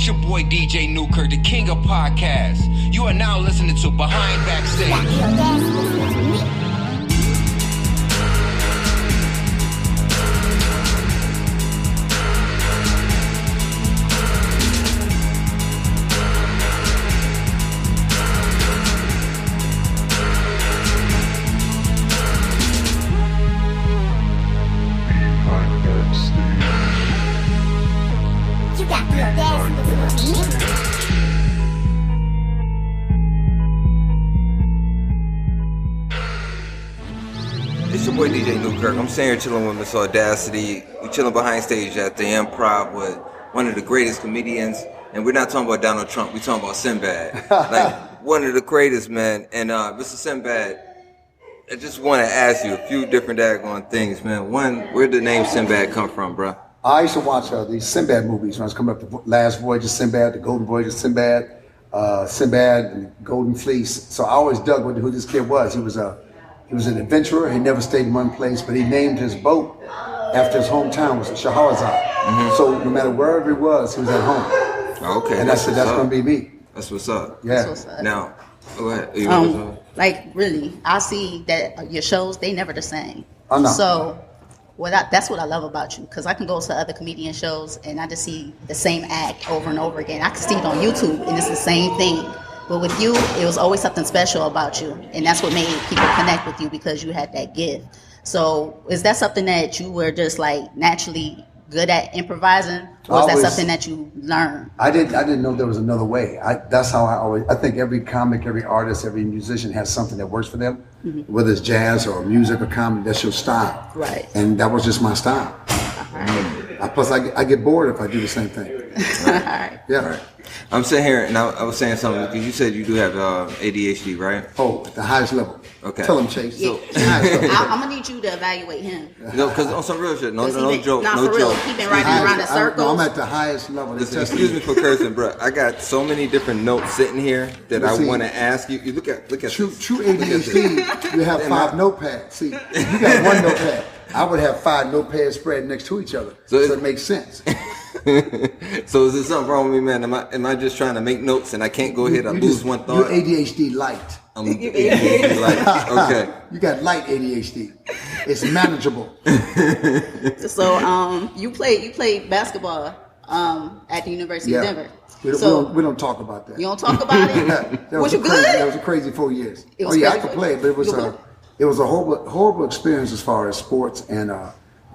It's your boy DJ Newkirk, the king of podcasts. You are now listening to Behind Backstage. It's your boy DJ Newkirk. I'm sitting here chilling with Miss Audacity. We chilling behind stage at the Improv with one of the greatest comedians. And we're not talking about Donald Trump. We're talking about Sinbad. Like, one of the greatest, man. And Mr. Sinbad, I just want to ask you a few different daggone things, man. One, where did the name Sinbad come from, bro? I used to watch these Sinbad movies when I was coming up. The Last Voyage of Sinbad, The Golden Voyage of Sinbad, Sinbad and the Golden Fleece. So I always dug who this kid was. He was an adventurer. He never stayed in one place, but he named his boat after his hometown, was Shahrazad. Mm-hmm. So no matter wherever he was at home. Okay. And I said, that's going to be me. That's what's up. Yeah. That's what's up. Now, go ahead. Like, really, I see that your shows, they never the same. Oh, no. So that's what I love about you, because I can go to other comedian shows and I just see the same act over and over again. I can see it on YouTube and it's the same thing. But with you, it was always something special about you. And that's what made people connect with you, because you had that gift. So is that something that you were just like naturally good at improvising? Or is that something that you learned? I didn't know there was another way. That's how I think every comic, every artist, every musician has something that works for them. Mm-hmm. Whether it's jazz or music or comedy, that's your style. Right. And that was just my style. Right. Plus, I get bored if I do the same thing. Right. Yeah. Right. I'm sitting here and I was saying something because you said you do have ADHD, right? Oh, at the highest level. Okay. Tell him, Chase. Yeah. I'm gonna need you to evaluate him. No, because on some real shit. No joke. Not No for real. joke. He been riding around in circles. I'm at the highest level. Listen, excuse me for cursing, bro. I got so many different notes sitting here that I want to ask you. You look at true ADHD. You have 5 notepads. See, you got 1 notepad. I would have 5 notepads spread next to each other, so it makes sense. So is there something wrong with me, man? Am I just trying to make notes and I can't go ahead and lose one thought? You're ADHD light. I'm ADHD light. Okay. You got light ADHD. It's manageable. So you played basketball at the University of Denver. We don't talk about that. You don't talk about it? Was you good? That was a crazy 4 years. I could play, but it was a horrible experience as far as sports and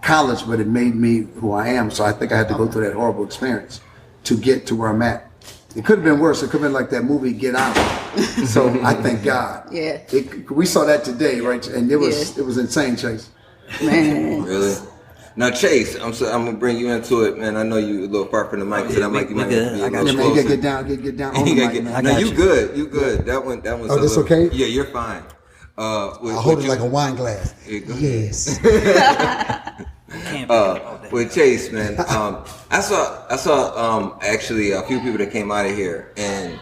college, but it made me who I am. So I think I had to go through that horrible experience to get to where I'm at. It could have been worse. It could have been like that movie Get Out. So I thank God. Yeah. We saw that today, right? And it was insane, Chase. Man. Really? Now, Chase, I'm gonna bring you into it, man. I know you a little far from the mic, so that mic you might be a little closer. Man, you gotta get down on the mic, man. No, you good. That one. Oh, this okay? Yeah, you're fine. I'll hold it like a wine glass. Yes. With Chase, man, I saw actually a few people that came out of here and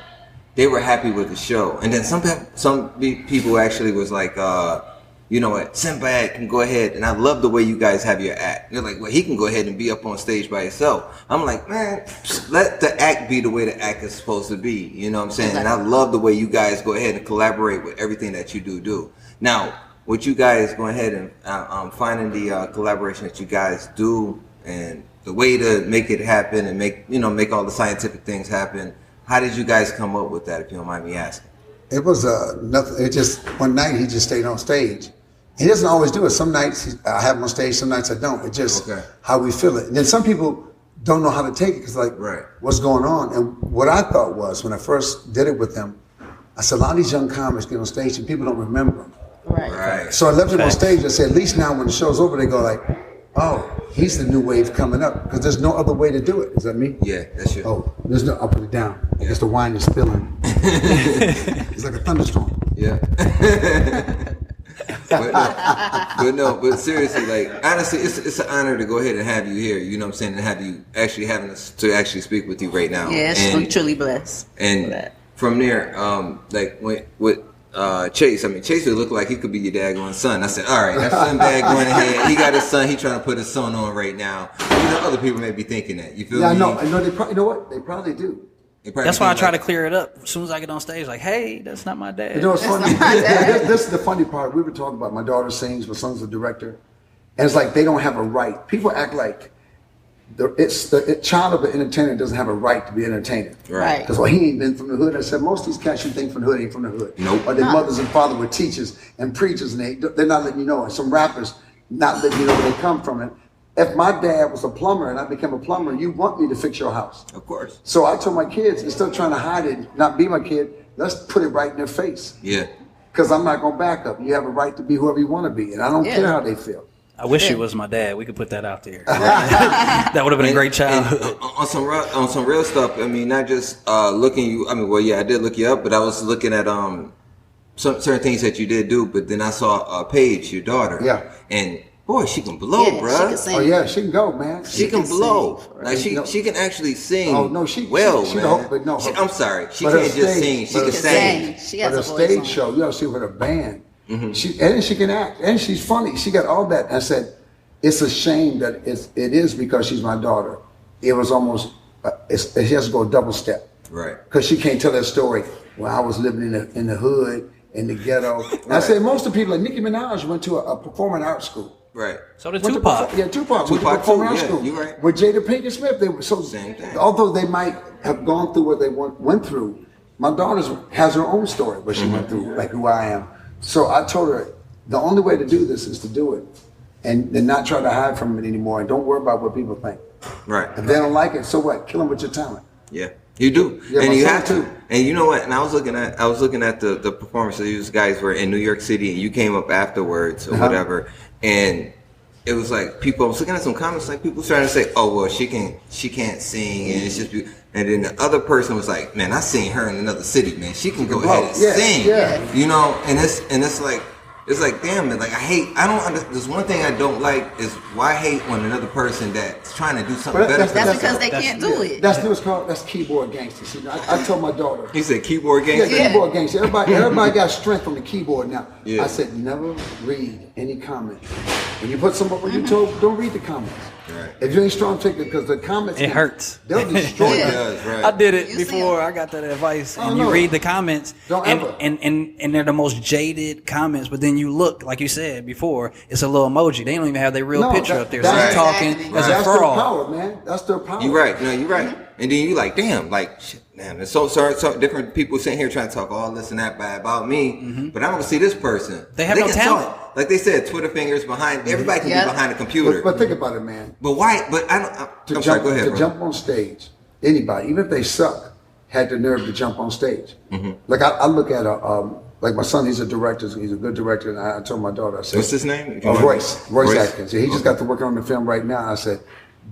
they were happy with the show, and then some people actually was like, you know what, Sinbad can go ahead, and I love the way you guys have your act. They're like, well, he can go ahead and be up on stage by himself. I'm like, man, let the act be the way the act is supposed to be. You know what I'm saying? And I love the way you guys go ahead and collaborate with everything that you do. Now, with you guys going ahead and finding the collaboration that you guys do and the way to make it happen and make all the scientific things happen, how did you guys come up with that, if you don't mind me asking? It was nothing. It just one night he just stayed on stage. He doesn't always do it. Some nights I have him on stage, some nights I don't. It's just how we feel it. And then some people don't know how to take it because what's going on? And what I thought was when I first did it with him, I said a lot of these young comics get on stage and people don't remember them. Right. So I left him on stage. I said, at least now when the show's over, they go like, oh, he's the new wave coming up. Because there's no other way to do it. Is that me? Yeah, that's you. Oh, I'll put it down. I guess the wine is spilling. It's like a thunderstorm. Yeah. But seriously, like, honestly, it's an honor to go ahead and have you here, you know what I'm saying, and have you actually having us to actually speak with you right now. Yeah, I'm truly blessed. And from there, like, Chase. I mean, Chase would look like he could be your daggone son. I said, all right, that's Sinbad going ahead. He got his son. He trying to put his son on right now. Other people may be thinking that. You feel me? I know. You know what? They probably do. That's why I try to clear it up as soon as I get on stage. Like, hey, that's not my dad. You know what's funny? This is the funny part. We were talking about my daughter sings, my son's a director. And it's like they don't have a right. People act like the child of an entertainer doesn't have a right to be an entertainer. Right. Because he ain't been from the hood. I said, most of these cats you think from the hood ain't from the hood. Nope. Or their mothers and fathers were teachers and preachers, and they're not letting you know. And some rappers not letting you know where they come from. And if my dad was a plumber and I became a plumber, you want me to fix your house. Of course. So I told my kids, instead of trying to hide it, not be my kid, let's put it right in their face. Yeah. Because I'm not going to back up. You have a right to be whoever you want to be. And I don't care how they feel. I wish it was my dad. We could put that out there. That would have been a great childhood. On some real stuff, I mean, not just looking you. I mean, well, yeah, I did look you up, but I was looking at some certain things that you did do. But then I saw Paige, your daughter. Yeah. And boy, she can blow, Yeah, bro. she can sing. Oh, yeah, she can go, man. She can blow. Sing. Like she can actually sing. Oh, no, man. she I'm sorry, she But her can't just stage- sing. She but can her sing. She But has a a voice stage on. show, you gotta see with a band. And she can act, and she's funny. She got all that. I said, it's a shame that it is because she's my daughter. It was almost, she has to go a double step. Right. Because she can't tell that story when I was living in the hood, in the ghetto. And I said, most of the people, like Nicki Minaj went to a performing arts school. Right. So did Went to Tupac. Tupac went to Tupac performing too, arts yeah, school. you're right. With Jada Pinkett Smith, they were so. Same thing. Although they might have gone through what they went through, my daughter has her own story, what she went through, like who I am. So I told her, the only way to do this is to do it, and not try to hide from it anymore, and don't worry about what people think. Right. If they don't like it, so what? Kill them with your talent. Yeah, you do, Yeah, and my you son have to. too. And you know what? And I was looking at the performance. So these guys were in New York City, and you came up afterwards or whatever. And it was like people. I was looking at some comments, like people starting to say, "Oh well, she can't sing," and it's just. And then the other person was like, "Man, I seen her in another city. Man, she can go ahead and sing." Yeah. You know, and it's like. It's like, damn, man, like there's one thing I don't like is why hate when another person that's trying to do something But better. That's because they. they can't do it. That's keyboard gangster. See, I told my daughter. He said keyboard Yeah, gangster. keyboard gangster. Everybody got strength on the keyboard now. Yeah. I said, never read any comments. When you put somebody, when you told, don't read the comments. Right. If you ain't strong, take it because the comments. It hurts. They'll destroy It you. does, right. I did it You see before. them. I got that advice, Oh, and you no. read the comments, Don't and, ever. and they're the most jaded comments. But then you look, like you said before, it's a little emoji. They don't even have their real No, picture that- up there. So that's- you're talking Exactly. as a That's their fraud. power, man. That's their power. You're right. No, you're right. And then you like, damn, like, shit, man, there's so different people sitting here trying to talk all this and that bad about me, but I don't see this person. They have no can talent. talk. Like they said, Twitter fingers behind. Everybody can Yep. be behind a computer. But think about it, man. But why? But I don't. To I'm jump, sorry. Go ahead, to bro. jump on stage, anybody, even if they suck, had the nerve to jump on stage. Mm-hmm. Like I look at like my son, he's a director. He's a good director, and I told my daughter, I said, What's his name? Royce Atkins. He just got to working on the film right now. I said,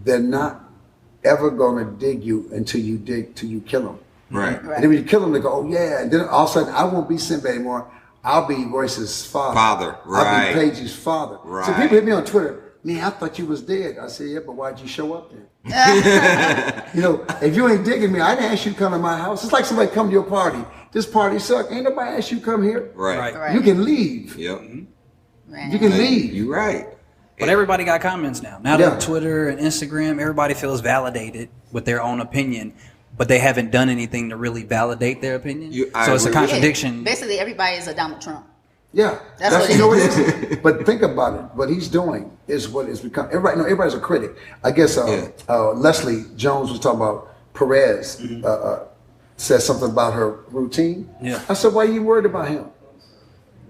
they're not ever going to dig you until you kill them. Right. And then when you kill them, they go, oh yeah. And then all of a sudden, I won't be Sinbad anymore. I'll be Royce's father. I'll right. be Paige's father. So Right. people hit me on Twitter. Man, I thought you was dead. I said, yeah, but why'd you show up then? You know, if you ain't digging me, I didn't ask you to come to my house. It's like somebody come to your party. This party suck. Ain't nobody asked you to come here. Right. Right. You can leave. Yep. Right. You can leave. You're right. But everybody got comments now. Now Yeah. that Twitter and Instagram, everybody feels validated with their own opinion, but they haven't done anything to really validate their opinion. I So it's a agree with you. contradiction. Basically, everybody is a Donald Trump. Yeah, That's what you it know what is. it is. But think about it. What he's doing is what it's become. Everybody's a critic. I guess Leslie Jones was talking about Perez. Said something about her routine. Yeah. I said, why are you worried about him?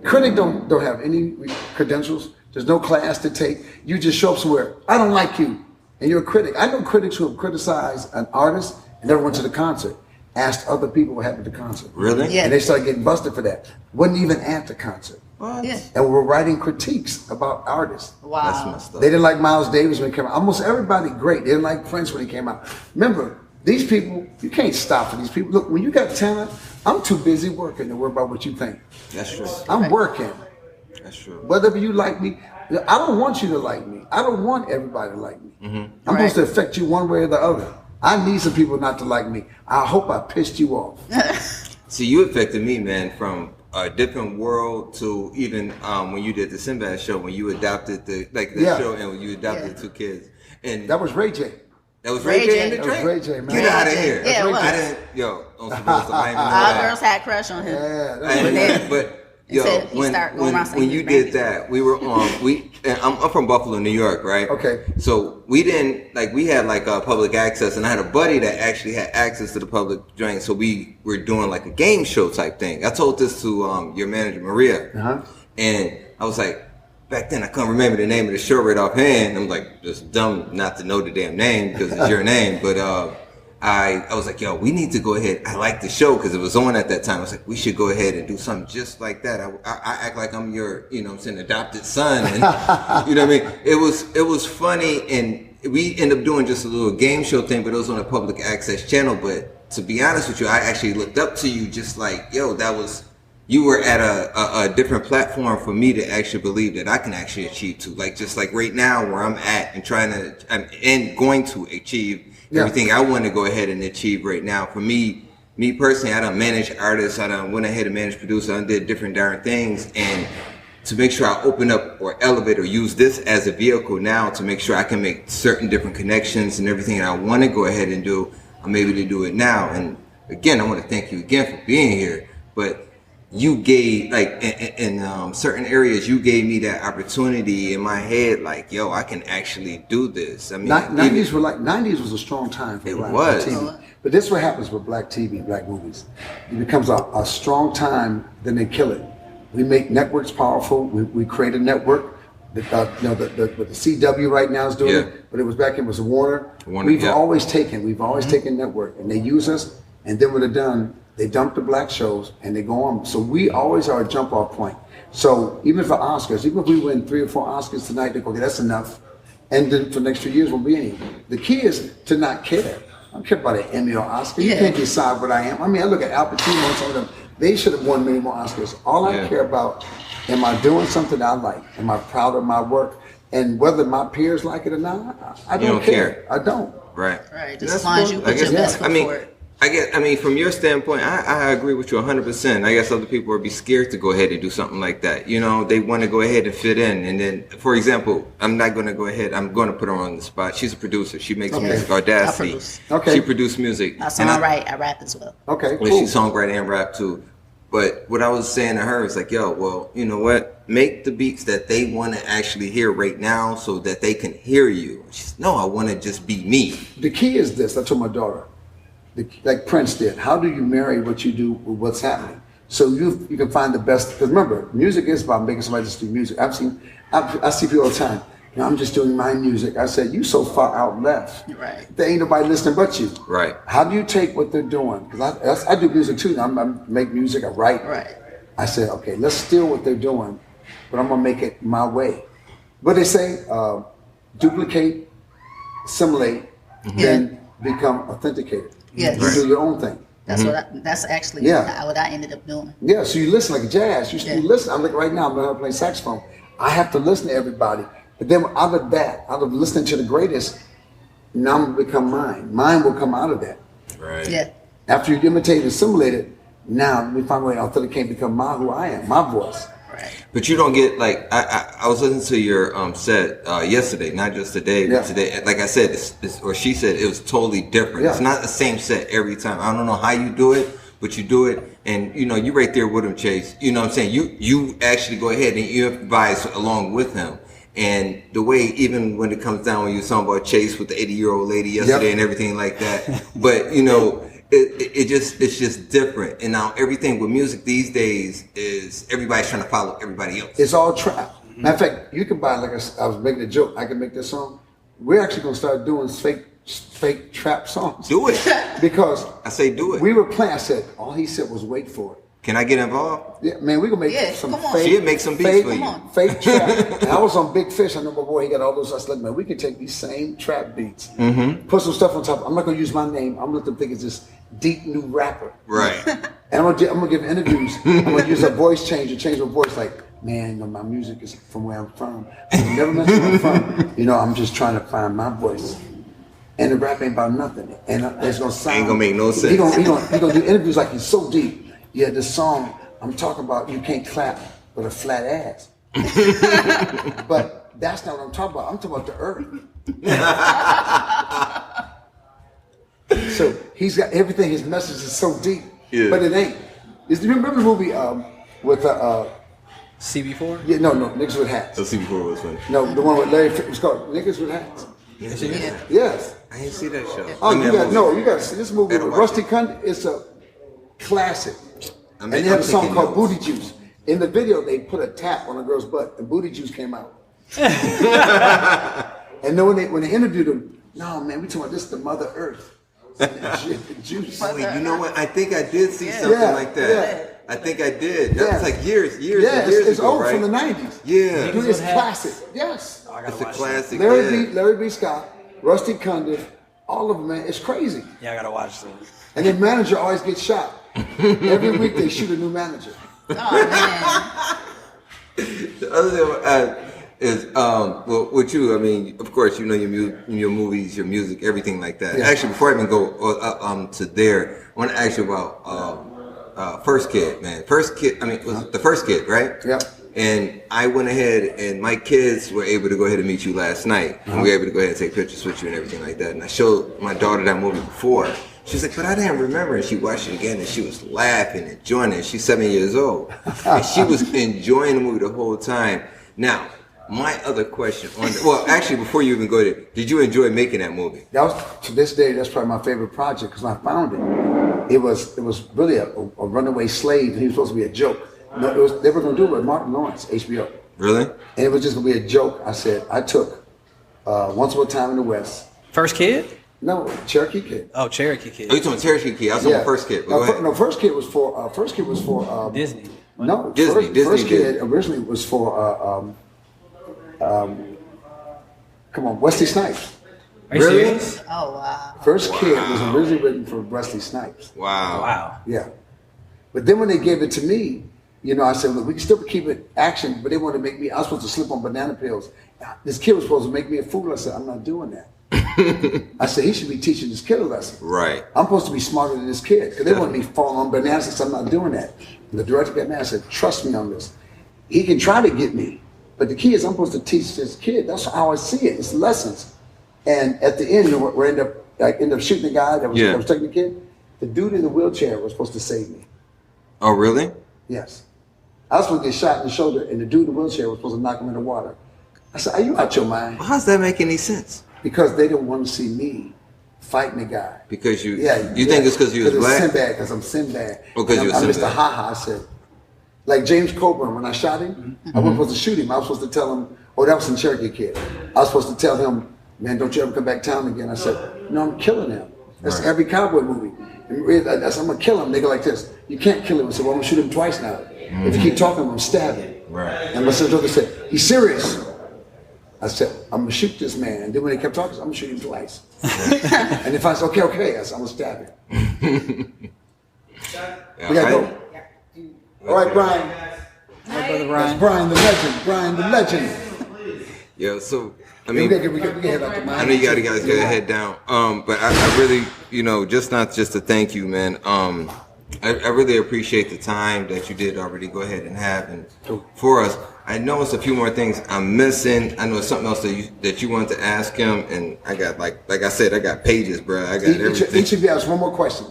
Critic don't have any credentials. There's no class to take. You just show up somewhere. I don't like you, and you're a critic. I know critics who have criticized an artist and never went to the concert. Asked other people what happened at the concert. Really? Yeah. And they started getting busted for that. Wasn't even at the concert. Yeah. And we're writing critiques about artists. That's Wow. messed up. They didn't like Miles Davis when he came out. Almost everybody great. They didn't like Prince when he came out. Remember, these people, you can't stop for these people. Look, when you got talent, I'm too busy working to worry about what you think. That's true. I'm working. That's true. Whether you like me, I don't want you to like me. I don't want everybody to like me. I'm supposed to affect you one way or the other. I need some people not to like me. I hope I pissed you off. See, you affected me, man, from a different world to even when you did the Sinbad show, when you adopted the show and when you adopted the two kids. And that was Ray J. That was Ray J in the That was drink? Ray J, man. Get out of here. Yeah, it was. I didn't, I'm supposed to, I didn't know All that. girls had a crush on him. But when you baby. did that, we were on. I'm from Buffalo, New York, right? Okay. So we didn't we had public access, and I had a buddy that actually had access to the public joint. So we were doing like a game show type thing. I told this to your manager Maria, and I was like, back then I couldn't remember the name of the show right offhand. I'm like, just dumb not to know the damn name because it's your name, but I was like, yo, we need to go ahead. I like the show because it was on at that time. I was like, we should go ahead and do something just like that. I act like I'm your, adopted son. And, you know what I mean? It was funny. And we ended up doing just a little game show thing, but it was on a public access channel. But to be honest with you, I actually looked up to you just like, yo, you were at a different platform for me to actually believe that I can actually achieve to. Just like right now where I'm at and going to achieve everything I want to go ahead and achieve right now. For me personally, I done managed artists, I done went ahead and managed producers, I done did different things, and to make sure I open up or elevate or use this as a vehicle now to make sure I can make certain different connections and everything that I want to go ahead and do, I'm able to do it now. And again, I want to thank you again for being here, but you gave, in certain areas, you gave me that opportunity in my head, yo, I can actually do this. I mean, 90s was a strong time for black TV. But this is what happens with black TV, black movies. It becomes a strong time, then they kill it. We make networks powerful. We create a network. The CW right now is doing it, but it was back in was Warner. We've always taken network, and they use us, and then when they're done, they dump the black shows and they go on. So we always are a jump off point. So even for Oscars, even if we win 3 or 4 Oscars tonight, they go, okay, that's enough. And then for the next few years, we'll be any. The key is to not care. I don't care about an Emmy or Oscar. You can't decide what I am. I mean, I look at Al Pacino and some of them. They should have won many more Oscars. All I care about, am I doing something I like? Am I proud of my work? And whether my peers like it or not, I don't care. I don't. Right. Just as long as you put your best foot forward. From your standpoint, I agree with you 100%. I guess other people would be scared to go ahead and do something like that. They want to go ahead and fit in. And then, for example, I'm going to put her on the spot. She's a producer. She makes music, Audacity. She produced music. I songwrite, I rap as well. Okay, cool. She songwrite and rap too. But what I was saying to her is yo, well, you know what? Make the beats that they want to actually hear right now so that they can hear you. She said, no, I want to just be me. The key is this. I told my daughter. Like Prince did. How do you marry what you do with what's happening? So you can find the best. Because remember, music is about making somebody just do music. I see people all the time. I'm just doing my music. I said, you so far out left. Right. There ain't nobody listening but you. Right. How do you take what they're doing? Because I do music too. I make music. I write. Right. I said, okay, let's steal what they're doing, but I'm gonna make it my way. But they say, duplicate, assimilate, then become authenticated. Yes. You do your own thing. That's that's actually what I ended up doing. Yeah, so you listen like jazz. You listen. I'm like right now, I'm learning how to play saxophone. I have to listen to everybody. But then out of listening to the greatest, now I'm gonna become mine. Mine will come out of that. Right. Yeah. After you imitate and assimilate it, now let me find a way to authenticate, become who I am, my voice. Right. But you don't get I was listening to your set yesterday, not just today, but today. Like I said, or she said, it was totally different. It's not the same set every time. I don't know how you do it, but you do it, and you right there with him, Chase. You know what I'm saying? You actually go ahead and you improvise along with him. And the way, even when it comes down when you were talking about Chase with the 80-year-old lady yesterday and everything like that, but it's just different. And now everything with music these days is everybody's trying to follow everybody else. It's all trap. Matter of fact, you can buy, I was making a joke, I can make this song. We're actually going to start doing fake trap songs. Do it. Because I say do it. We were playing, I said, all he said was wait for it. Can I get involved? Yeah, man, we're going to make some fake. She'll make some beats for you. Fake trap. And I was on Big Fish. I know my boy, he got all those. I said, man, we can take these same trap beats, put some stuff on top. I'm not going to use my name. I'm going to let them think it's this deep new rapper. Right. And I'm going to give interviews. I'm going to use a voice change my voice like, man, my music is from where I'm from. I never mentioned where I'm from. I'm just trying to find my voice. And the rap ain't about nothing. And it's going to sound. Ain't going to make no sense. He gonna do interviews like he's so deep. Yeah, this song, I'm talking about you can't clap with a flat ass. But that's not what I'm talking about. I'm talking about the earth. So he's got everything. His message is so deep, but it ain't. You remember the movie with CB4? Yeah, no, Niggas with Hats. So CB4 was funny. No, the one with Larry. It was called Niggas with Hats. Yes. I didn't see that show. Oh, you got to see this movie with Rusty Cundy. It's a classic. And they have a song called Booty Juice. In the video, they put a tap on a girl's butt, and Booty Juice came out. And then when they interviewed him, no man, we talking about this is the Mother Earth. Juice. Wait, you know what? I think I did see something like that. Yeah. I think I did. That was like years Yeah, it's ago, old right? from the 90s. Yeah. Dude, it's classic. Yes. Oh, It's a classic. Larry B. Scott, Rusty Cundiff, all of them, man. It's crazy. Yeah, I gotta watch this. And the manager always gets shot. Every week they shoot a new manager. Oh man. The other thing is, well, with you, I mean, of course, you know your movies, your music, everything like that. Yeah. Actually, before I even go to there, I want to ask you about First Kid, man. First Kid, I mean, it was the First Kid, right? Yeah. And I went ahead, and my kids were able to go ahead and meet you last night, and we were able to go ahead and take pictures with you and everything like that. And I showed my daughter that movie before. She's like, but I didn't remember. And she watched it again, and she was laughing, enjoying it. She's 7 years old, and she was enjoying the movie the whole time. Now, my other question actually, before you even go there, did you enjoy making that movie? That was, to this day, that's probably my favorite project because when I found it, it was really a runaway slave, and he was supposed to be a joke. No, they were going to do it with Martin Lawrence, HBO. Really? And it was just going to be a joke. I took Once Upon a Time in the West. First Kid? No, Cherokee Kid. Oh, Cherokee Kid. Oh, you talking Cherokee Kid? I was talking First Kid. Go ahead. No, First Kid was for Disney. No, Disney First did. Kid originally was for come on, Wesley Snipes. Are you Really? serious? Oh wow. First Kid was originally written for Wesley Snipes. Wow. Wow. Yeah. But then when they gave it to me, you know, I said, look, we can still keep it action, but they wanted to make me, I was supposed to slip on banana pills. This kid was supposed to make me a fool. I said, I'm not doing that. I said, he should be teaching this kid a lesson. Right. I'm supposed to be smarter than this kid. Because they wanted me falling on bananas. I said, I'm not doing that. And the director got mad. I said, trust me on this. He can try to get me. But the key is I'm supposed to teach this kid. That's how I see it. It's lessons. And at the end, we end up shooting the guy that was taking the kid. The dude in the wheelchair was supposed to save me. Oh, really? Yes. I was supposed to get shot in the shoulder, and the dude in the wheelchair was supposed to knock him in the water. I said, are you out your mind? Well, how's that make any sense? Because they didn't want to see me fighting the guy. Because you think it's because you was black? Sinbad, because I'm Sinbad. Oh, because you was I'm Mr. Sinbad. Ha-Ha. I said, like James Coburn, when I shot him, I wasn't supposed to shoot him. I was supposed to tell him, oh, that was in Cherokee Kid. I was supposed to tell him, man, don't you ever come back town again. I said, no, I'm killing him. That's every cowboy movie. I'm going to kill him. They go like this. You can't kill him. I said, well, I'm going to shoot him twice now. If you keep talking, I'm going to stab him. Right. And my sister said, he's serious. I said, I'm going to shoot this man. And then when they kept talking, I'm going to shoot him twice. And if I said, okay, I said, I'm going to stab him. We got to go. All right, Brian. Hey, brother Brian. That's Brian the legend. Brian the legend. Yeah, so, I We mean, got to head out to I know you guys got to head down. But I really, just to thank you, man. I really appreciate the time that you did already go ahead and have and for us. I know it's a few more things I'm missing. I know it's something else that you want to ask him, and I got like I said, I got pages, bro. I got everything. Each of you has one more question.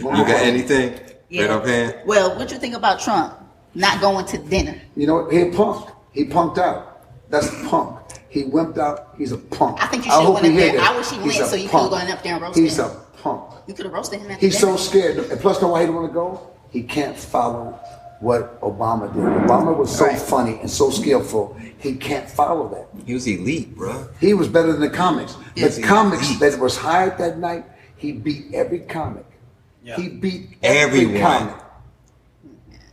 You got anything? Yeah. Right offhand? Well, what you think about Trump not going to dinner? You know, he a punk. He punked out. That's a punk. He wimped out. He's a punk. I think you should have hope went up he there. hit it. I wish he He's went a so you could punk. have gone up there and roasted He's him. a punk. You could have roasted him at He's dinner. so scared. And plus, know why he didn't want to go? He can't follow what Obama did. Obama was so funny and so skillful. He can't follow that. He was elite, bro. He was better than the comics. Yes, The he comics was. that was hired that night, he beat every comic. Yeah. He beat every Everyone. comic.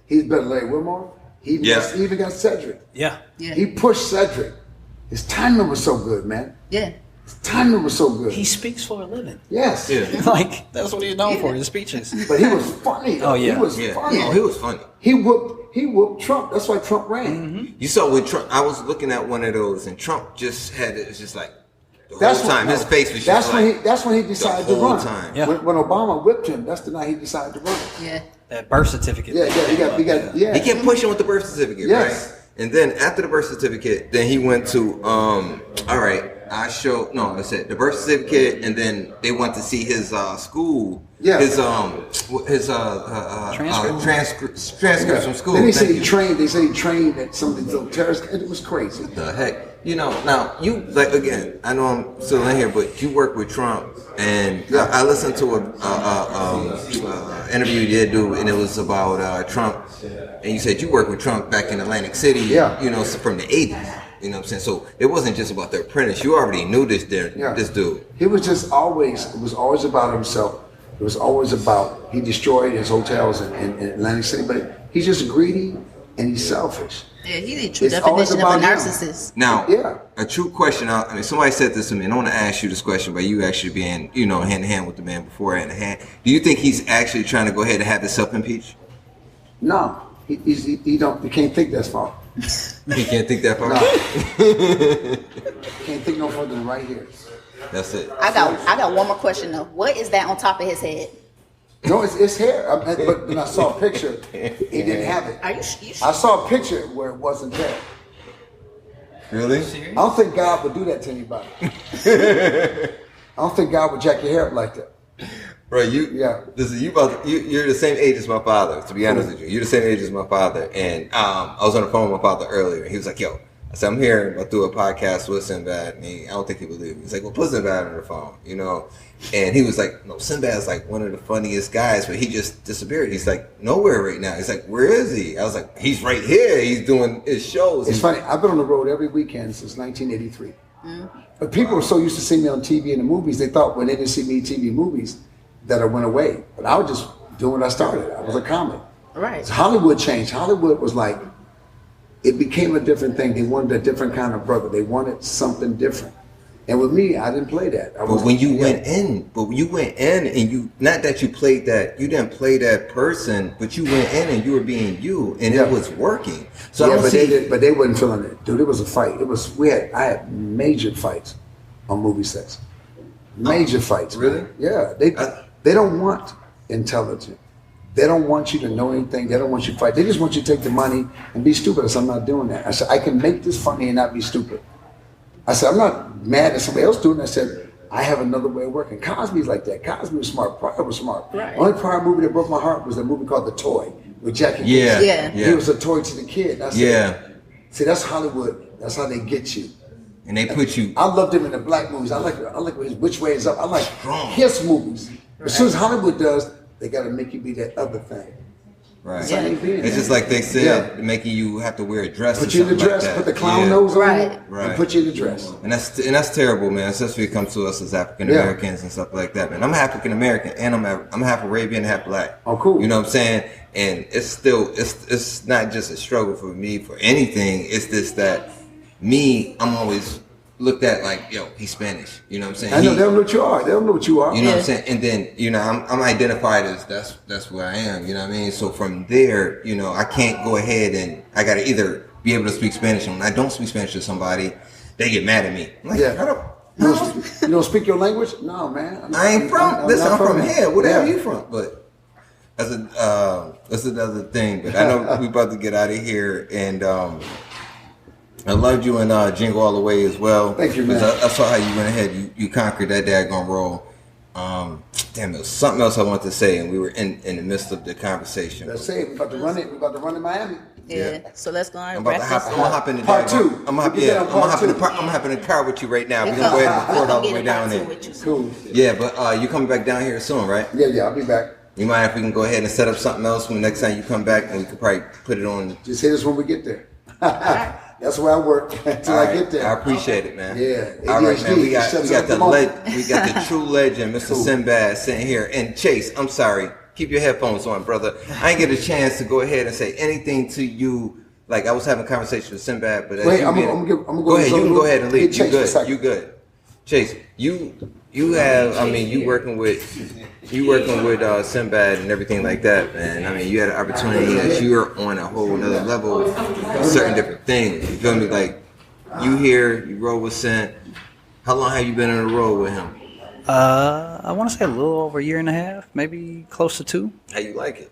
He's better than Larry Wilmore. He even got Cedric. Yeah. Yeah. He pushed Cedric. His timing was so good, man. Yeah. His timing was so good. He speaks for a living. Yes. Yeah. Like, that's what he's known for, his speeches. But he was funny. Oh, yeah. He was Yeah. funny. Oh, he was funny. He whooped Trump. That's why Trump ran. You saw with Trump, I was looking at one of those, and Trump just had it. It's just like, The whole time, his face was just that's when he decided to run. Time. Yeah. When Obama whipped him, that's the night he decided to run. Yeah. That birth certificate. Yeah. He kept pushing with the birth certificate, Yes. right? And then after the birth certificate, then he went to all right. I said the birth certificate, and then they went to see his school. Yeah. His transcripts from school. Then they said he trained. They said he trained at some of these little terrorist. It was crazy. The heck, now you like again. I know I'm still in here, but you work with Trump, and I listened to a interview you did do, and it was about Trump, and you said you worked with Trump back in Atlantic City. Yeah. So from the '80s. You know what I'm saying? So it wasn't just about The Apprentice. You already knew this dude. He was just always. It was always about himself. It was always about he destroyed his hotels in Atlantic City, but he's just greedy and he's selfish. Yeah, he's the true It's always definition of a about him. narcissist. Now, Yeah. a true question. I mean, somebody said this to me, and I want to ask you this question by you actually being, hand in hand with the man before hand in hand. Do you think he's actually trying to go ahead and have himself impeached? No, he can't think that far. He can't think that far. No. Can't think no further than right here. That's it. I got one more question though. What is that on top of his head? No, it's hair. But when I saw a picture, he didn't have it. Are you I saw a picture where it wasn't there. Really? I don't think God would do that to anybody. I don't think God would jack your hair up like that. Bro, Yeah. Listen, you're the same age as my father. To be honest with you, you're the same age as my father. And I was on the phone with my father earlier. He was like, "Yo," I said, "I'm here. I do a podcast with Sinbad." And I don't think he believed me. He's like, "Well, put Sinbad on the phone," And he was like, "No, Sinbad's like one of the funniest guys, but he just disappeared. He's like nowhere right now." He's like, "Where is he?" I was like, "He's right here. He's doing his shows." It's funny. I've been on the road every weekend since 1983. But people were so used to seeing me on TV and the movies, they thought when they didn't see me in TV movies that I went away. But I was just doing what I started. I was a comic. Right. So Hollywood changed. Hollywood was like, it became a different thing. They wanted a different kind of brother. They wanted something different. And with me, I didn't play that. But when you went in, and you, not that you played that, you didn't play that person, but you went in and you were being you, and it was working. So yeah, but they wasn't feeling it, dude. It was a fight. I had major fights on movie sets. Major fights. Really? Man. Yeah. They don't want intelligence. They don't want you to know anything. They don't want you to fight. They just want you to take the money and be stupid. I said, I'm not doing that. I said, I can make this funny and not be stupid. I said, I'm not mad at somebody else doing it. I said, I have another way of working. Cosby's like that. Cosby was smart. Pryor was smart. Right. Only Pryor movie that broke my heart was a movie called The Toy with Jackie. Yeah. He was a toy to the kid. And I said, Yeah. See, that's Hollywood. That's how they get you. And they put you. I loved him in the black movies. I like his Which Way Is Up. I like his movies. As soon as Hollywood does, they got to make you be that other thing. Right. Yeah. It's just like they said, making you have to wear a dress. Put you in the dress, like put the clown nose on Right. you, and put you in the dress. And that's terrible, man. Especially when it comes to us as African Americans and stuff like that, man. I'm African American and I'm half Arabian and half black. Oh, cool. You know what I'm saying? And it's still it's not just a struggle for me for anything. It's just that I'm always looked at like, yo, he's Spanish. You know what I'm saying? I know they don't know what you are. They don't know what you are. You know what I'm saying? And then, I'm identified as that's where I am. You know what I mean? So from there, I can't go ahead and I got to either be able to speak Spanish. And when I don't speak Spanish to somebody, they get mad at me. I'm like, You don't speak your language? No, man. I ain't from. Listen, I'm from here. Whatever you from, but that's another thing. But I know we about to get out of here, and I loved you in Jingle All the Way as well. Thank you, man. I saw how you went ahead. You conquered that daggone role. Damn, it was something else I wanted to say, and we were in the midst of the conversation. Let's say we're about to run it. We're about to run in Miami. Yeah. So let's go on. I'm gonna hop in the Part two. I'm gonna hop in the car with you right now. We're gonna go ahead and record all the way down there. Cool. Yeah, but you coming back down here soon, right? Yeah, I'll be back. You mind if we can go ahead and set up something else when the next time you come back, and we could probably put it on. Just hit us when we get there. That's where I work until I get there. I appreciate it, man. Yeah. All right, man. We got the true legend, Mr. Cool. Sinbad, sitting here. And Chase, I'm sorry. Keep your headphones on, brother. I ain't get a chance to go ahead and say anything to you. Like I was having a conversation with Sinbad, but wait, I'm gonna go ahead. You can go ahead and leave. You good? You good? Chase, you have. I mean, you working with Sinbad and everything like that, man. I mean, you had an opportunity that you're on a whole nother level of certain different things. You feel me? Like you here, you roll with Sin. How long have you been in a row with him? I want to say a little over a year and a half, maybe close to 2. How you like it?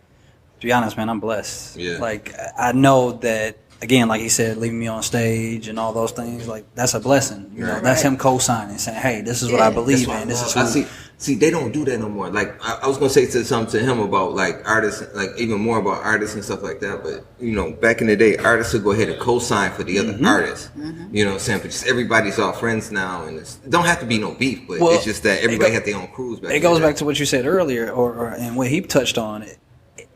To be honest, man, I'm blessed. Yeah. Like, I know that, again, like he said, leaving me on stage and all those things, like, that's a blessing. You know, that's him co-signing, saying, hey, this is what I believe in. This is what See, they don't do that no more. Like, I was going to say something to him about, like, artists, like, even more about artists and stuff like that. But, you know, back in the day, artists would go ahead and co-sign for the other artists. You know what I'm saying? But just everybody's all friends now. And it don't have to be no beef, but it's just that everybody had their own crews back then. It goes back to what you said earlier, and what he touched on.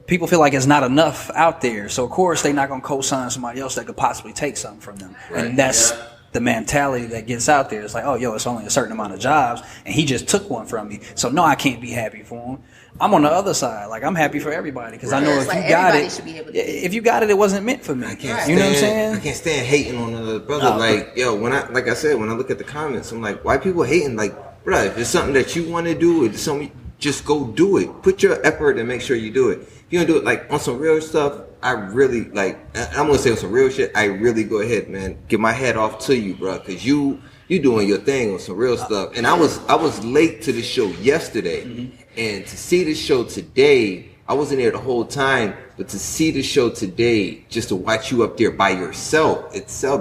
People feel like it's not enough out there. So, of course, they're not going to co-sign somebody else that could possibly take something from them. Right. And that's the mentality that gets out there. It's like, oh, it's only a certain amount of jobs, and he just took one from me. So, no, I can't be happy for him. I'm on the other side. Like, I'm happy for everybody because I know if you got it, it wasn't meant for me. You know what I'm saying? I can't stand hating on another brother. Like I said, when I look at the comments, I'm like, why people hating? Like, bro, if it's something that you want to do, it's something, just go do it. Put your effort and make sure you do it. If you don't do it, like, on some real stuff, I really, like, I'm going to say on some real shit, I really go ahead, man, get my hat off to you, bro, because you doing your thing on some real stuff. And I was late to the show yesterday, and to see the show today, I wasn't there the whole time, but to see the show today, just to watch you up there by yourself,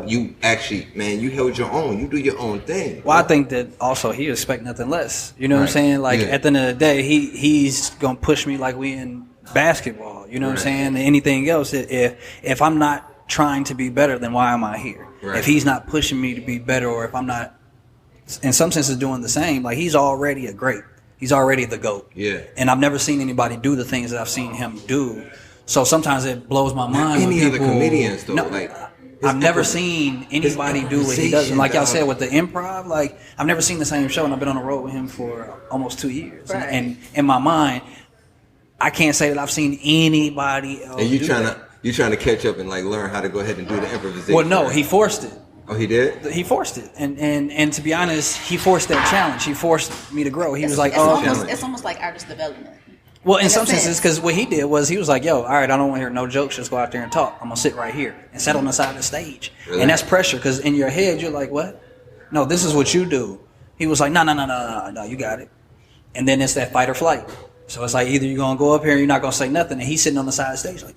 you actually, man, you held your own. You do your own thing. Well, I think that also he expect nothing less. You know what I'm saying? Like, at the end of the day, he's going to push me like we in basketball. You know what I'm saying? Anything else, if I'm not trying to be better, then why am I here? If he's not pushing me to be better, or if I'm not, in some senses, doing the same, like, he's already a great. He's already the GOAT. Yeah. And I've never seen anybody do the things that I've seen him do. So sometimes it blows my mind. Any other comedians, though? No, like, I've never seen anybody do what he does. And like y'all said, with the improv, like, I've never seen the same show, and I've been on the road with him for almost 2 years. Right. And in my mind, I can't say that I've seen anybody else. And you trying to catch up and, like, learn how to go ahead and do the improvisation. Well, no, he forced it. Oh, he did? He forced it. And to be honest, he forced that challenge. He forced me to grow. He was like, it's almost like artist development. Well, in some senses, because what he did was he was like, yo, all right, I don't want to hear no jokes. Just go out there and talk. I'm going to sit right here and sit on the side of the stage. Really? And that's pressure, because in your head, you're like, what? No, this is what you do. He was like, no, you got it. And then it's that fight or flight. So it's like, either you're going to go up here and you're not going to say nothing, and he's sitting on the side of the stage like,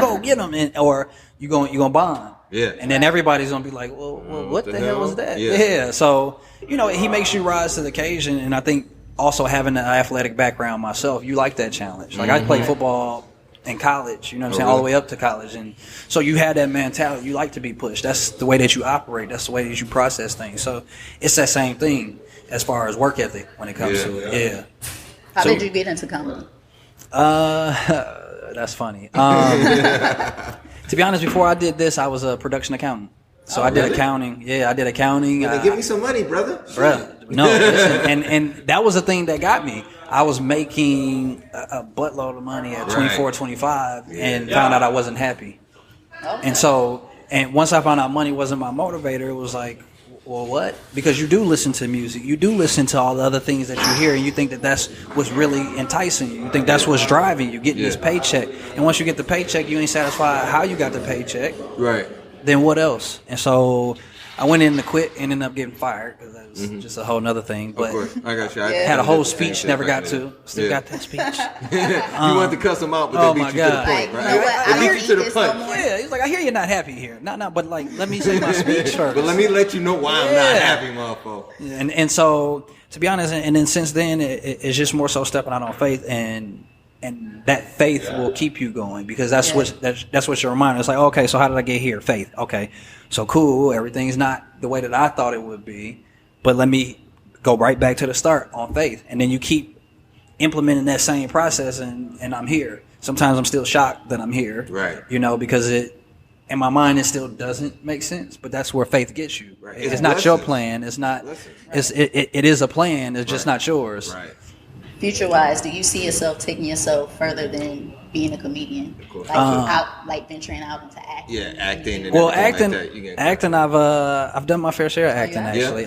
go get him. Or you're going to bomb. Yeah. And then everybody's going to be like, well, what the hell was that? Yeah. So, he makes you rise to the occasion. And I think also having an athletic background myself, you like that challenge. Like, I played football in college, you know what I'm saying, all the way up to college. And so you had that mentality. You like to be pushed. That's the way that you operate. That's the way that you process things. So it's that same thing as far as work ethic when it comes to it. Yeah. How did you get into comedy? That's funny. To be honest, before I did this, I was a production accountant. So I did accounting. Yeah, I did accounting. Give me some money, brother. Bruh, no, listen, and that was the thing that got me. I was making a buttload of money at 24, 25, and found out I wasn't happy. Okay. And once I found out money wasn't my motivator, it was like, well, what? Because you do listen to music. You do listen to all the other things that you hear, and you think that that's what's really enticing you. You think that's what's driving you, getting this paycheck. And once you get the paycheck, you ain't satisfied how you got the paycheck. Right. Then what else? And so I went in to quit, ended up getting fired because that was just a whole nother thing. But of course, I got you. I had a whole speech, never got to. Still got that speech. You wanted to cuss them out, but they beat you to the point, right? They beat you to the punch. Yeah, he's like, I hear you're not happy here. No, but like, let me say my speech first. But let me let you know why I'm not happy, motherfucker. And so, to be honest, and then since then, it's just more so stepping out on faith, and that faith will keep you going, because that's what your reminder. It's like, okay, so how did I get here? Faith. Okay, so cool. Everything's not the way that I thought it would be, but let me go right back to the start on faith, and then you keep implementing that same process, and I'm here. Sometimes I'm still shocked that I'm here, right? Because in my mind it still doesn't make sense, but that's where faith gets you. Right. It's not your plan. It's not. Right. It is a plan. It's just not yours. Right. Future-wise, do you see yourself taking yourself further than being a comedian, like venturing out into acting? Yeah, acting. And acting. Like that. Acting. I've done my fair share of acting actually.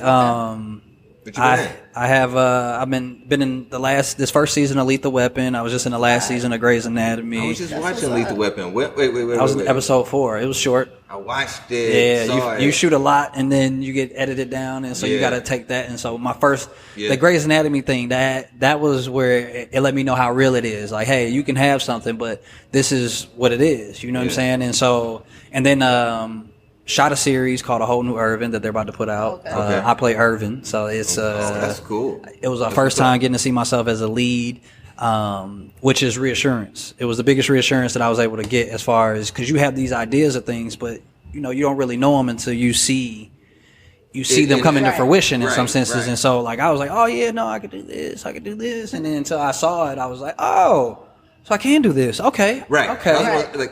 I have I've been in this first season of Lethal Weapon. I was just in the last season of Grey's Anatomy. I was just watching Lethal Weapon. Wait. I was in episode 4. It was short. I watched it. Yeah, you shoot a lot and then you get edited down, and so you got to take that. And so my first the Grey's Anatomy thing, that was where it let me know how real it is. Like, hey, you can have something, but this is what it is. You know what I'm saying? And so then shot a series called A Whole New Irvin that they're about to put out. Okay. I play Irvin, so it's that's cool. It was our first time getting to see myself as a lead, which is reassurance. It was the biggest reassurance that I was able to get, as far as, because you have these ideas of things, but you don't really know them until you see them come into fruition in some senses. And so, like, I was like, oh yeah, no, I could do this, and then until I saw it, I was like, oh. So I can do this. Okay. Right. Okay.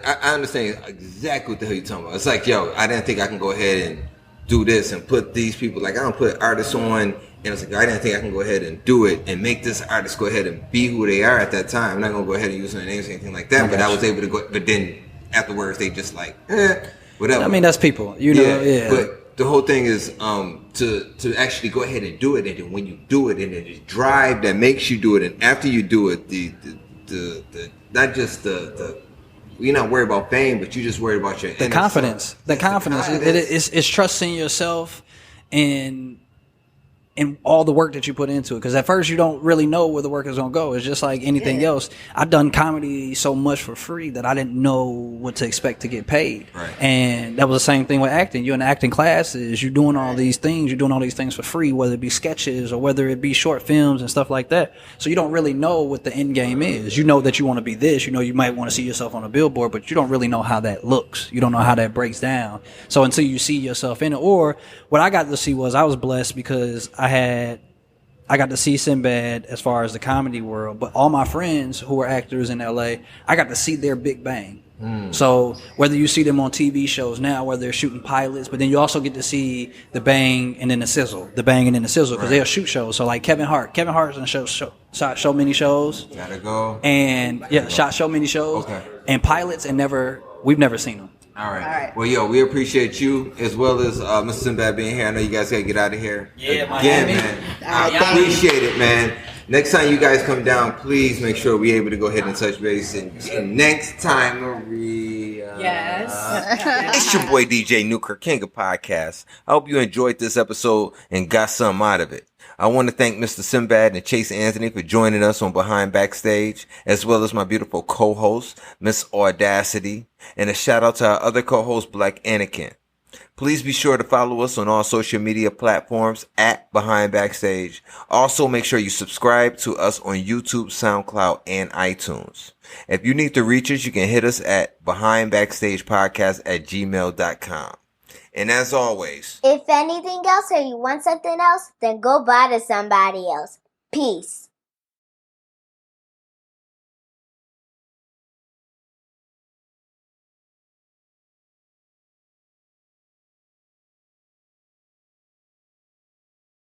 I understand exactly what the hell you're talking about. It's like, yo, I didn't think I can go ahead and do this and put these people, like, I don't put artists on, and it's like, I didn't think I can go ahead and do it and make this artist go ahead and be who they are at that time. I'm not going to go ahead and use their names or anything like that, but I was able to go, but then afterwards they just like, whatever. I mean, that's people, you know. Yeah. But the whole thing is to actually go ahead and do it, and then when you do it, and then the drive that makes you do it, and after you do it, the not just the you're not worried about fame, but you just worried about your confidence. The confidence. It's trusting yourself and all the work that you put into it. Because at first you don't really know where the work is going to go. It's just like anything else. I've done comedy so much for free that I didn't know what to expect to get paid. Right. And that was the same thing with acting. You're in acting classes. You're doing all these things. You're doing all these things for free, whether it be sketches or whether it be short films and stuff like that. So you don't really know what the end game is. You know that you want to be this. You know you might want to see yourself on a billboard, but you don't really know how that looks. You don't know how that breaks down. So until you see yourself in it, or what I got to see was, I was blessed because I got to see Sinbad as far as the comedy world, but all my friends who were actors in LA, I got to see their big bang. So whether you see them on TV shows now, where they're shooting pilots, but then you also get to see the bang and then the sizzle, because they'll shoot shows. So like Kevin Hart's in shot so many shows. Gotta go. And shot so many shows. Okay. And pilots, and we've never seen them. All right. Well, yo, we appreciate you as well as Mr. Sinbad being here. I know you guys got to get out of here. Yeah, again, man. I appreciate it, man. Next time you guys come down, please make sure we're able to go ahead and touch base. And next time, Maria. Yes. It's your boy DJ Newkirk, King of Podcasts. I hope you enjoyed this episode and got something out of it. I want to thank Mr. Sinbad and Chase Anthony for joining us on Behind Backstage, as well as my beautiful co-host, Miss Audacity, and a shout out to our other co-host, Black Anakin. Please be sure to follow us on all social media platforms at Behind Backstage. Also, make sure you subscribe to us on YouTube, SoundCloud, and iTunes. If you need to reach us, you can hit us at behindbackstagepodcast@gmail.com. And as always, if anything else or you want something else, then go buy to somebody else. Peace.